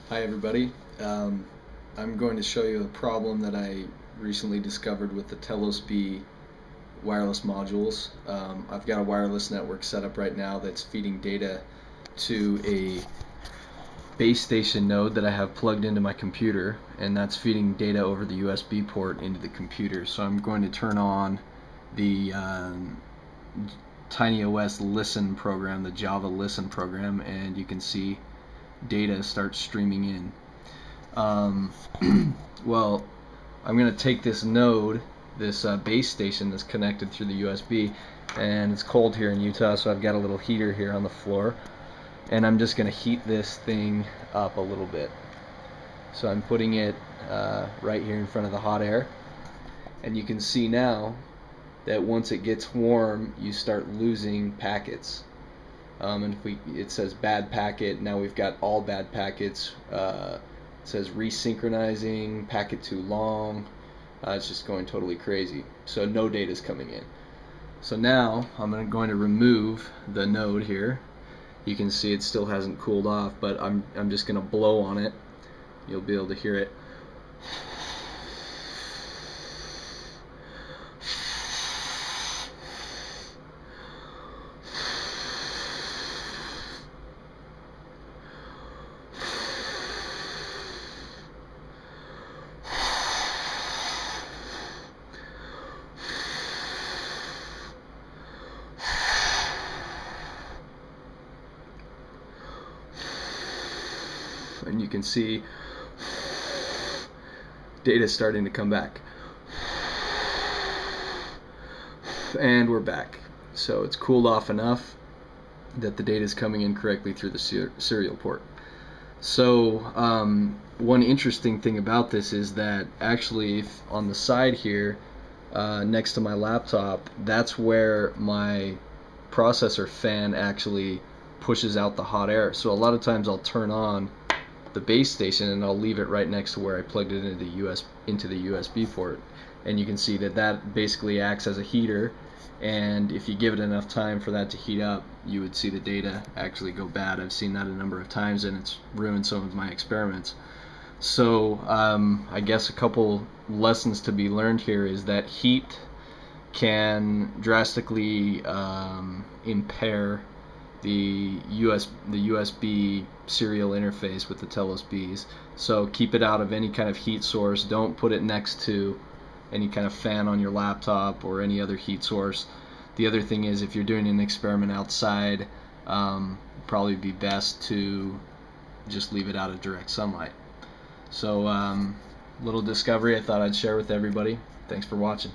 Hi everybody. I'm going to show you a problem that I recently discovered with the TelosB wireless modules. I've got a wireless network set up right now that's feeding data to a base station node that I have plugged into my computer, and that's feeding data over the USB port into the computer. So I'm going to turn on the TinyOS Listen program, the Java Listen program, and you can see data starts streaming in. Well, I'm going to take this node, this base station that's connected through the USB, and it's cold here in Utah, so I've got a little heater here on the floor, and I'm just going to heat this thing up a little bit. So I'm putting it right here in front of the hot air, and you can see now that once it gets warm, you start losing packets. And if it says bad packet, now we've got all bad packets. It says resynchronizing, packet too long. It's just going totally crazy. So no data is coming in. So now I'm going to remove the node here. You can see it still hasn't cooled off, but I'm just going to blow on it. You'll be able to hear it. And you can see data starting to come back, and we're back. So it's cooled off enough that the data is coming in correctly through the serial port. So one interesting thing about this is that actually on the side here next to my laptop, that's where my processor fan actually pushes out the hot air. So a lot of times I'll turn on the base station and I'll leave it right next to where I plugged it into the USB port, and you can see that basically acts as a heater, and if you give it enough time for that to heat up, you would see the data actually go bad. I've seen that a number of times, and it's ruined some of my experiments. So I guess a couple lessons to be learned here is that heat can drastically impair the USB serial interface with the TelosBs. So keep it out of any kind of heat source. Don't put it next to any kind of fan on your laptop or any other heat source. The other thing is, if you're doing an experiment outside, probably be best to just leave it out of direct sunlight. So little discovery I thought I'd share with everybody. Thanks for watching.